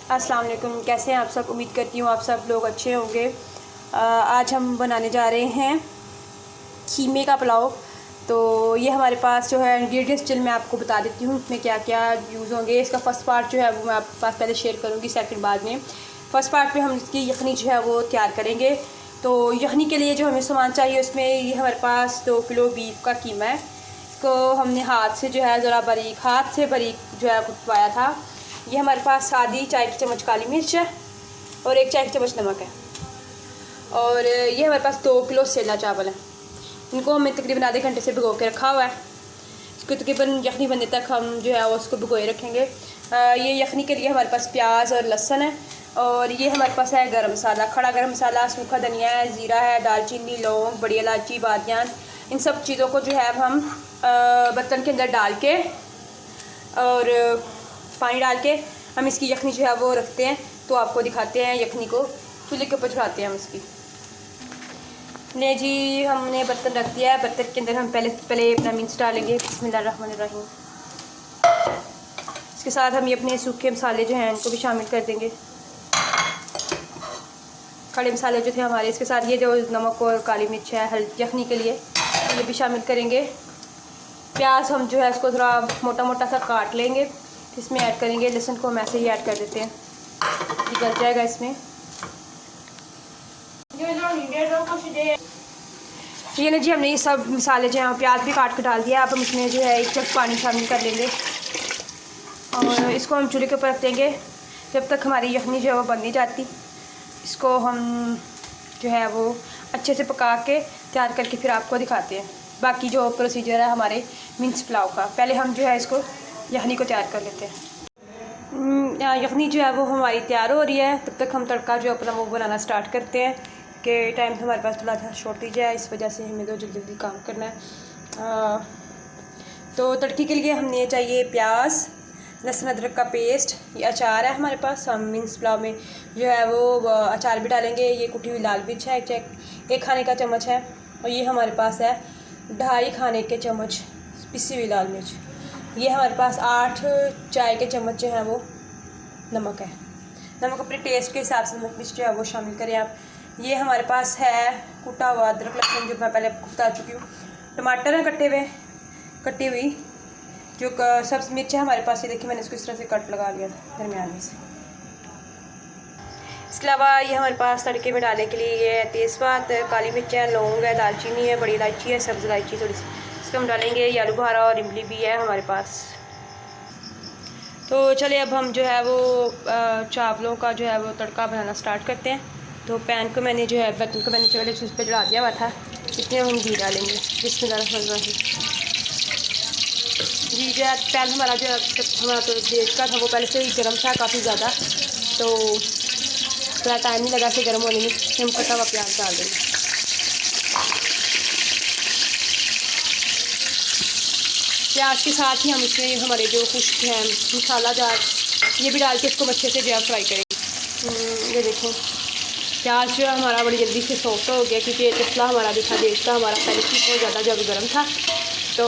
अस्सलाम वालेकुम। कैसे हैं आप सब? उम्मीद करती हूँ आप सब लोग अच्छे होंगे। आज हम बनाने जा रहे हैं कीमे का पुलाव। तो ये हमारे पास जो है इंग्रेडिएंट्स चल मैं आपको बता देती हूँ इसमें क्या क्या यूज़ होंगे। इसका फ़र्स्ट पार्ट जो है वो मैं आपके पास पहले शेयर करूँगी, सेकंड बाद में। फ़र्स्ट पार्ट में हम इसकी यखनी जो है वो तैयार करेंगे। तो यखनी के लिए जो हमें सामान चाहिए उसमें ये हमारे पास 2 किलो बीफ का कीमा है। इसको हमने हाथ से जो है ज़रा बारीक जो है कुटवाया था। ये हमारे पास आधी चाय की चम्मच काली मिर्च है और 1 चाय की चम्मच नमक है। और ये हमारे पास 2 किलो सेला चावल है। इनको हमने तकरीबन आधे घंटे से भिगो के रखा हुआ है। इसको तकरीबन यखनी बनने तक हम जो है उसको भिगोए रखेंगे। ये यखनी के लिए हमारे पास प्याज और लहसुन है। और ये हमारे पास है गरम मसाला, खड़ा गरम मसाला, सूखा धनिया है, ज़ीरा है, दालचीनी, लौंग, बड़ी इलायची, बादियान। इन सब चीज़ों को जो है हम बर्तन के अंदर डाल के और पानी डाल के हम इसकी यखनी जो है वो रखते हैं। तो आपको दिखाते हैं यखनी को चूल्हे के ऊपर चढ़ाते हैं हम इसकी। ले जी, हमने बर्तन रख दिया है। बर्तन के अंदर हम पहले अपना मिर्च डालेंगे। बिस्मिल्लाहिर्रहमानिर्रहीम। इसके साथ हम ये अपने सूखे मसाले जो हैं इनको भी शामिल कर देंगे। खड़े मसाले जो थे हमारे, इसके साथ ये जो नमक और काली मिर्च है यखनी के लिए, ये भी शामिल करेंगे। प्याज हम जो है इसको थोड़ा मोटा मोटा सा काट लेंगे, इसमें ऐड करेंगे। लहसुन को हम ऐसे ही ऐड कर देते हैं, ये गल जाएगा इसमें। ये ना जी, हमने ये सब मसाले जो हैं प्याज भी काट के डाल दिया। अब हम इसमें जो है 1 जग पानी शामिल कर लेंगे और इसको हम चूल्हे के ऊपर रख देंगे जब तक हमारी यखनी जो है वो बन नहीं जाती। इसको हम जो है वो अच्छे से पका के तैयार करके फिर आपको दिखाते हैं बाकी जो प्रोसीजर है हमारे मिक्स पुलाव का। पहले हम जो है इसको यखनी को तैयार कर लेते हैं। यखनी जो है वो हमारी तैयार हो रही है। तब तक हम तड़का जो अपना वो बनाना स्टार्ट करते हैं कि टाइम तो हमारे पास थोड़ा सा शॉर्टेज है, इस वजह से हमें तो जल्दी जल्दी काम करना है। तो तड़के के लिए हमने चाहिए प्याज, लहसुन अदरक का पेस्ट, ये अचार है हमारे पास। हम मिक्स पुलाव में जो है वो अचार भी डालेंगे। ये कुटी हुई लाल मिर्च है, एक खाने का चम्मच है। और ये हमारे पास है 2.5 खाने के चम्मच पिसी हुई लाल मिर्च। ये हमारे पास 8 चाय के चम्मच जो है वो नमक है। नमक अपने टेस्ट के हिसाब से नमक मिर्च जो है वो शामिल करें आप। ये हमारे पास है कुटा हुआ अदरक लहसुन, जो मैं पहले बता चुकी हूँ। टमाटर हैं कटी हुई। जो सब्ज़ मिर्च है हमारे पास, ये देखिए मैंने इसको इस तरह से कट लगा लिया दरमियान में से। इसके अलावा ये हमारे पास तड़के में डालने के लिए ये है तेज़पात, काली मिर्च है, लौंग है, दालचीनी है, बड़ी इलायची है, सब्ज़ इलायची थोड़ी सी इसको हम डालेंगे। ये आलू बुखारा और इमली भी है हमारे पास। तो चलिए अब हम जो है वो चावलों का जो है वो तड़का बनाना स्टार्ट करते हैं। तो पैन को मैंने जो है बर्तन को मैंने चूल्हे पे चढ़ा दिया हुआ था। इसमें हम घी डालेंगे। बिस्मिल्लाहिर्रहमानिर्रहीम। घी जो है पैन हमारा जो हमारा तो देश का था वो पहले से ही गर्म था काफ़ी ज़्यादा, तो थोड़ा टाइम नहीं लगा से गर्म होने में। हम कटा हुआ प्याज डाल देंगे। प्याज के साथ ही हम इसमें हमारे जो खुश्क हैं मसाला जार ये भी डाल के इसको अच्छे से जो है फ्राई करेंगे। ये देखें प्याज जो है हमारा बड़ी जल्दी से सॉफ्ट हो गया, क्योंकि तसला हमारा दिखा देश का हमारा पहले से बहुत ज़्यादा जब गर्म था। तो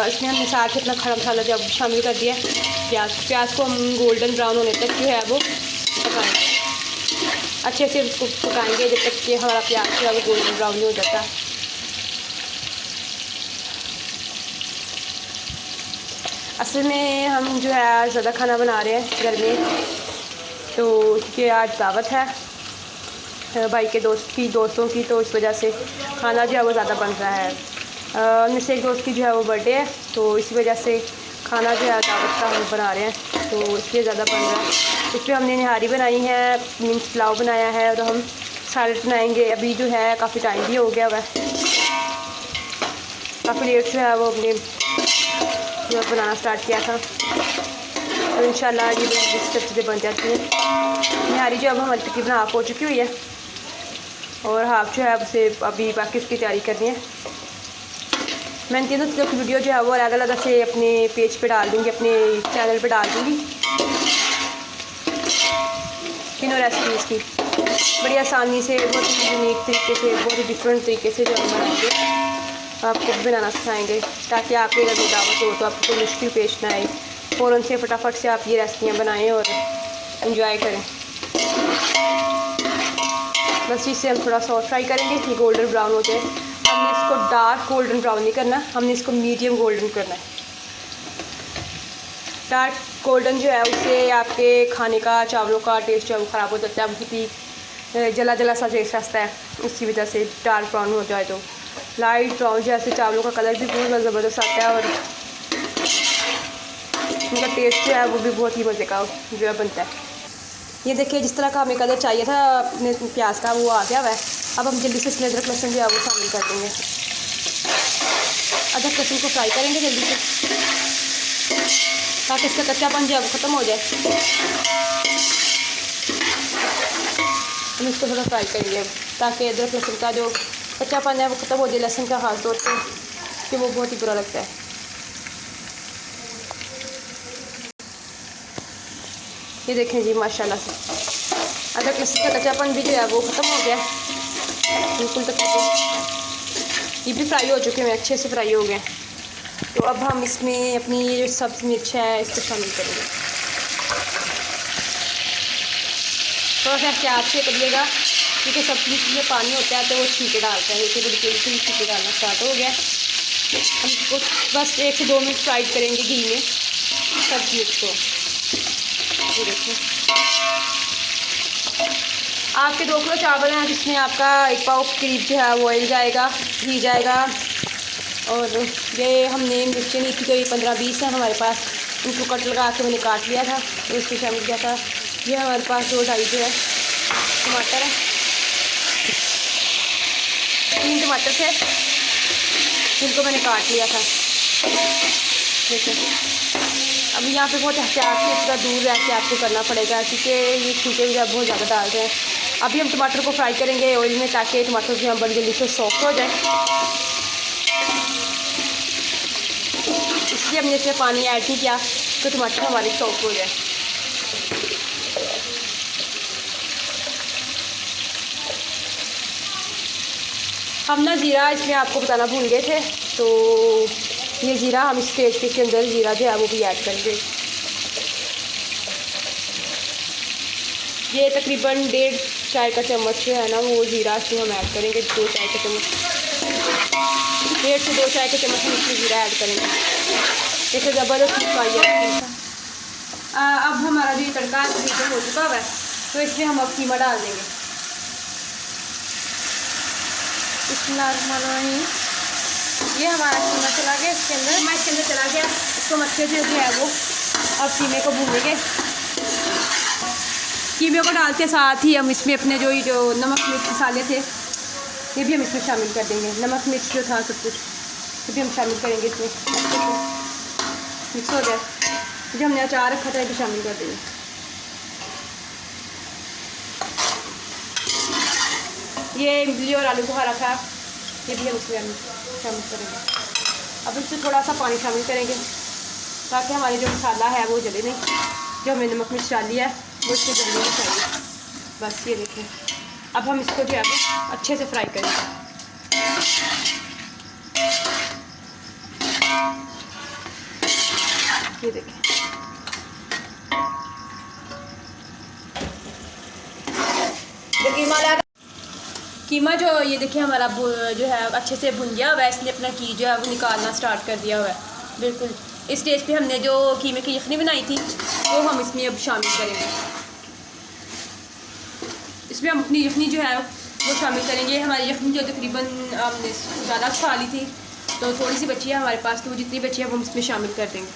इसमें हमने साथ ही अपना खड़ा मसाला जब शामिल कर दिया। प्याज को हम गोल्डन ब्राउन होने तक जो है वो पकाएंगे। अच्छे से उसको पकाएंगे जब तक कि हमारा प्याज जो है वो गोल्डन ब्राउन नहीं हो जाता। असल में हम जो है ज़्यादा खाना बना रहे हैं घर में, तो क्योंकि आज दावत है भाई के दोस्तों की, तो इस वजह से खाना जो है वो ज़्यादा बन रहा है। उनमें से एक दोस्त की जो है वो बर्थडे है, तो इसी वजह से खाना जो है दावत का हम बना रहे हैं, तो इसलिए ज़्यादा बन रहा है। इसमें हमने निहारी बनाई है, मिक्स पुलाव बनाया है और हम सैलड बनाएंगे। अभी जो है काफ़ी टाइम भी हो गया हुआ है, काफ़ी लेट जो है वो अपने जो बनाना स्टार्ट किया था। तो इंशाल्लाह ये इस चीज़ें बन जाती हैं। निहारी जो अब हमारी तकरीबन हाफ़ हो चुकी हुई है और हाफ़ जो है उसे अभी बाकी उसकी तैयारी करनी है। मैं तीनों चीज़ों की वीडियो जो है वो अलग अलग से अपने पेज पे डाल दूँगी, अपने चैनल पे डाल दूँगी। तीनों रेसिपीज़ की बड़ी आसानी से, बहुत ही यूनिक तरीके से, बहुत ही डिफरेंट तरीके से जो हम बनाएंगे, आपको भी बनाना सिखाएंगे, ताकि आपके अगर दावत हो तो आपको कोई मुश्किल पेश ना आए। फ़ौरन से फटाफट से आप ये रेसिपियाँ बनाएं और एंजॉय करें। बस इसे हम थोड़ा सा और फ्राई करेंगे कि गोल्डन ब्राउन हो जाए। हमने इसको डार्क गोल्डन ब्राउन नहीं करना, हमने इसको मीडियम गोल्डन करना है। डार्क गोल्डन जो है उससे आपके खाने का, चावलों का टेस्ट जो है वो ख़राब हो जाता है, बहुत ही जला जला सा टेस्ट आता है। उसकी वजह से डार्क ब्राउन हो जाए तो लाइट ब्राउन जैसे चावलों का कलर भी बहुत ज़बरदस्त आता है और उनका टेस्ट जो है वो भी बहुत ही मज़े का जो है बनता है। ये देखिए जिस तरह का हमें कलर चाहिए था अपने प्याज का वो आ गया हुआ है। अब हम जल्दी से इसमें अदरक लहसुन जो है वो शामिल कर देंगे। अदरक लहसुन को फ्राई करेंगे जल्दी से ताकि इसका कच्चापन जो है वो ख़त्म हो जाए। हम इसको थोड़ा फ्राई करेंगे ताकि अदरक लहसुन का जो कच्चापन है वो ख़त्म हो जाए। लहसुन का खास तौर पर कि वो बहुत ही बुरा लगता है। ये देखें जी माशाल्लाह से अदरक लहसुन का कच्चापन भी जो है वो ख़त्म हो गया बिल्कुल तकरीबन। ये भी फ्राई हो चुके हैं, अच्छे से फ्राई हो गए। तो अब हम इसमें अपनी ये जो सब्ज़ मिर्च है इसको शामिल करेंगे। थोड़ा सा एहतियात से करिएगा क्योंकि सब्ज़ मिर्च में पानी होता है तो वो छींटे डालता है। देखिए बिल्कुल छींटे डालना स्टार्ट हो गया। हम इसको बस 1 से 2 मिनट फ्राई करेंगे घी में सब्ज़ मिर्च को। ये देखिए आपके 2 किलो चावल हैं जिसमें आपका 1 पाव करीब जो है वो ऑयल जाएगा, घी जाएगा। और ये हमने मिर्चें ली थी तो ये 15-20 हैं हमारे पास। उनको कट लगा के मैंने काट लिया था तो इसमें शामिल किया था। ये हमारे पास 2-2.5 जो है टमाटर है, 3 टमाटर थे जिनको मैंने काट लिया था। देखिए अब यहाँ पे बहुत एहतियात से थोड़ा दूर रह के आपको करना पड़ेगा क्योंकि ये छींटे भी बहुत ज़्यादा डाल रहे हैं। अभी हम टमाटर को फ्राई करेंगे ऑयल में ताकि टमाटर जो है बड़ी जल्दी से सॉफ्ट हो जाए। इसलिए हमने इसमें पानी ऐड नहीं किया तो टमाटर हमारे सॉफ्ट हो जाए। हम ना ज़ीरा इसमें आपको बताना भूल गए थे तो ये ज़ीरा हम इस स्टेज के अंदर ज़ीरा जो है वो भी ऐड करेंगे। ये तकरीबन 1.5 चाय का चम्मच जो है ना वो ज़ीरा इसमें हम ऐड करेंगे। 2 चाय का चम्मच, 1.5 से 2 चाय के चम्मच हम इसमें ज़ीरा ऐड करेंगे। जैसे ज़बरदस्त फ्राई है। अब हमारा जो तड़का हो चुका है तो इसमें हम अब कीमा डाल देंगे। ये हमारा कीमा चला गया इसके अंदर, कीमा इसके अंदर चला गया। इसको हम अच्छे से जो है वो अब कीमे को भूनेंगे। कीमे को डालते साथ ही हम इसमें अपने जो नमक मिर्च मसाले थे ये भी हम इसमें शामिल कर देंगे। नमक मिर्च जो था सब कुछ ये भी हम शामिल करेंगे इसमें। मिक्स हो जाए जो हमने अचार रखा था ये भी शामिल कर देंगे। ये इमली और आलू बुखारा था ये भी हम इसमें शामिल करेंगे। अब इसमें थोड़ा सा पानी शामिल करेंगे ताकि हमारी जो मसाला है वो जले नहीं। जो हमने नमक मिर्च डाली है वो इसमें जलनी चाहिए। बस ये देखें अब हम इसको जो है वो अच्छे से फ्राई करेंगे। ये देखें कीमा जो ये देखिए हमारा जो है अच्छे से भुन गया हुआ है। इसने अपना घी जो है वो निकालना स्टार्ट कर दिया हुआ है बिल्कुल। इस स्टेज पे हमने जो कीमे की यखनी बनाई थी वो हम इसमें अब शामिल करेंगे। इसमें हम अपनी यखनी जो है वो शामिल करेंगे। हमारी यखनी जो तकरीबन हमने ज़्यादा खा ली थी तो थोड़ी सी बची है हमारे पास, तो वो जितनी बची है वो हम इसमें शामिल कर देंगे।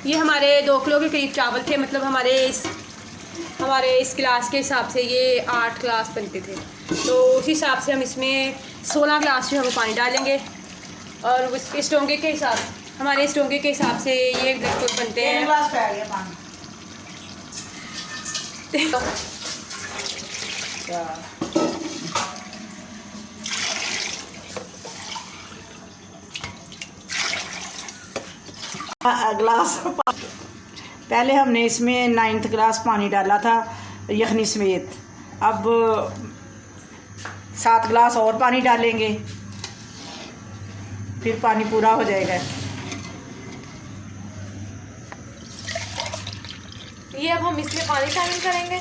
ये हमारे 2 किलो के करीब चावल थे, मतलब हमारे इस गिलास के हिसाब से ये 8 गिलास बनते थे। तो उस हिसाब से हम इसमें 16 गिलास जो है वो पानी डालेंगे। और इस डोंगे के हिसाब हमारे इस डोंगे के हिसाब से ये लगभग बनते हैं 3 ग्लास पहले हमने इसमें 9th ग्लास पानी डाला था यखनी समेत। अब 7 ग्लास और पानी डालेंगे, फिर पानी पूरा हो जाएगा। ये अब हम इसमें पानी शामिल करेंगे।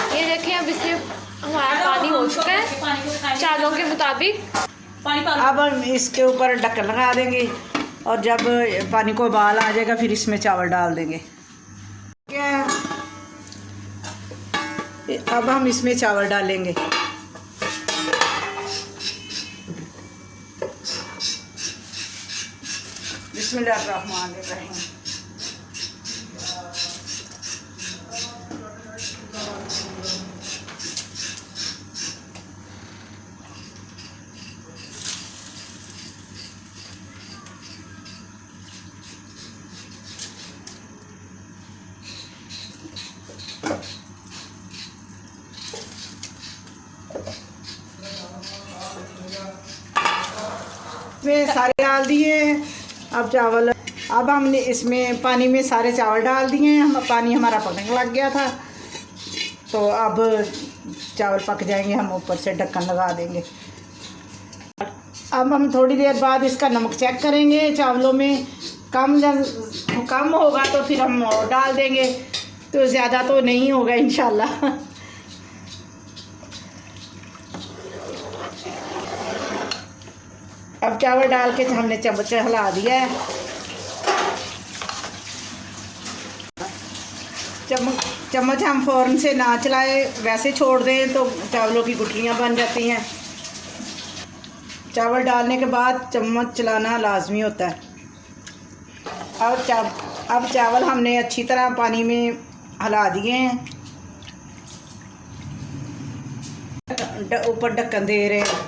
ये देखिए अब इसमें हमारा पानी हो चुका है चावलों के मुताबिक। अब हम इसके ऊपर ढक्कन लगा देंगे और जब पानी को उबाल आ जाएगा फिर इसमें चावल डाल देंगे। क्या अब हम इसमें चावल डालेंगे। बिस्मिल्लाहिर्रहमानिर्रहीम। इसमें सारे डाल दिए हैं। अब चावल, अब हमने इसमें पानी में सारे चावल डाल दिए हैं। हम पानी हमारा पकने लग गया था, तो अब चावल पक जाएंगे। हम ऊपर से ढक्कन लगा देंगे। अब हम थोड़ी देर बाद इसका नमक चेक करेंगे चावलों में। कम होगा तो फिर हम और डाल देंगे, तो ज़्यादा तो नहीं होगा इंशाल्लाह। अब चावल डाल के हमने चम्मच हिला दिया है। चम्मच हम फ़ौरन से ना चलाए, वैसे छोड़ दें तो चावलों की गुठलियाँ बन जाती हैं। चावल डालने के बाद चम्मच चलाना लाजमी होता है। अब चावल हमने अच्छी तरह पानी में हिला दिए हैं। ऊपर ढक्कन दे रहे हैं,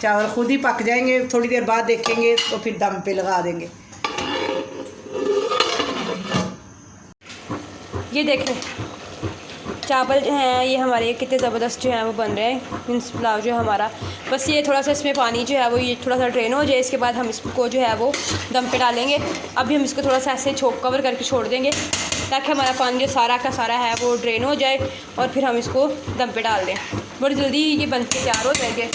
चावल खुद ही पक जाएंगे। थोड़ी देर बाद देखेंगे तो फिर दम पे लगा देंगे। ये देखें चावल जो हैं ये हमारे कितने ज़बरदस्त जो हैं वो बन रहे हैं। मीन्स पुलाव जो है हमारा, बस ये थोड़ा सा इसमें पानी जो है वो ये थोड़ा सा ड्रेन हो जाए। इसके बाद हम इसको जो है वो दम पे डालेंगे। अभी हम इसको थोड़ा सा ऐसे कवर करके छोड़ देंगे ताकि हमारा पानी जो सारा का सारा है वो ड्रेन हो जाए और फिर हम इसको दम पे डाल दें। बड़ी जल्दी ये बन के तैयार हो जाएंगे।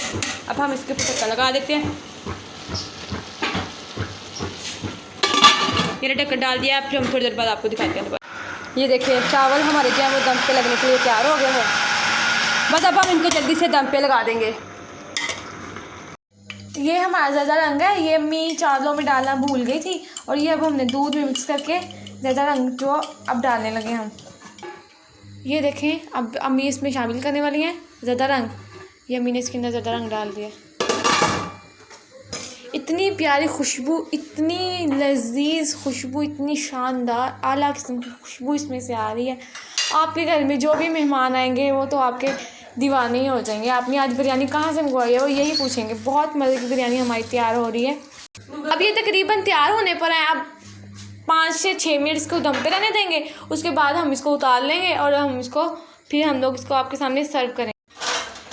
अब हम इसके ऊपर ढक्कन लगा देते हैं। ये ढक्कन डाल दिया। अब हम थोड़ी देर बाद आपको दिखाते हैं। ये देखिए चावल हमारे जो है वो दम पे लगने के लिए तैयार हो गए हैं। बस अब हम इनको जल्दी से दम पे लगा देंगे। ये हमारा ज़्यादा रंग है, ये अम्मी चावलों में डालना भूल गई थी और ये अब हमने दूध में मिक्स करके ज़्यादा रंग जो अब डालने लगे हम। ये देखें अब अम्मी इसमें शामिल करने वाली हैं ज़्यादा रंग। ये अम्मी ने इसके अंदर ज़्यादा रंग डाल दिया। इतनी प्यारी खुशबू, इतनी लजीज खुशबू, इतनी शानदार आला किस्म की खुशबू इसमें से आ रही है। आपके घर में जो भी मेहमान आएंगे वो तो आपके दीवाने ही हो जाएंगे। आपने आज बिरयानी कहाँ से मंगवाई है वो यही पूछेंगे। बहुत मज़े की बिरयानी हमारी तैयार हो रही है। अब ये तकरीबन तैयार होने पर है। अब 5 से 6 मिनट इसको दम पे रहने देंगे। उसके बाद हम इसको उतार लेंगे और हम लोग इसको आपके सामने सर्व करेंगे।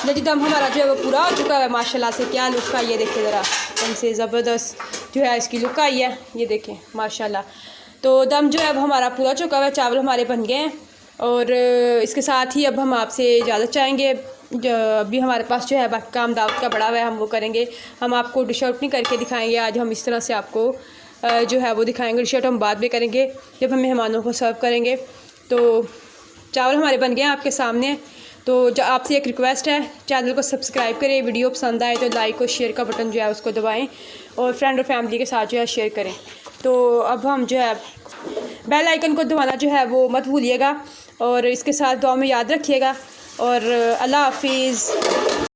देखिए दम हमारा जो है वो पूरा हो चुका है माशाल्लाह से। क्या लुक आई है, देखिए ज़रा हमसे ज़बरदस्त जो है इसकी लुक आई है। ये देखें माशाल्लाह। तो दम जो है वो हमारा पूरा हो चुका है। चावल हमारे बन गए हैं और इसके साथ ही अब हम आपसे इजाज़त चाहेंगे। अभी हमारे पास जो है बाकी काम दावत का बड़ा हुआ है, हम वो करेंगे। हम आपको डिश आउट नहीं करके दिखाएँगे आज, हम इस तरह से आपको जो है वो दिखाएँगे। डिश आउट हम बाद में करेंगे जब हम मेहमानों को सर्व करेंगे। तो चावल हमारे बन गए हैं आपके सामने। तो जो आपसे एक रिक्वेस्ट है, चैनल को सब्सक्राइब करें। वीडियो पसंद आए तो लाइक और शेयर का बटन जो है उसको दबाएं और फ्रेंड और फैमिली के साथ जो है शेयर करें। तो अब हम जो है बेल आइकन को दबाना जो है वो मत भूलिएगा और इसके साथ दुआ में याद रखिएगा। और अल्लाह हाफिज़।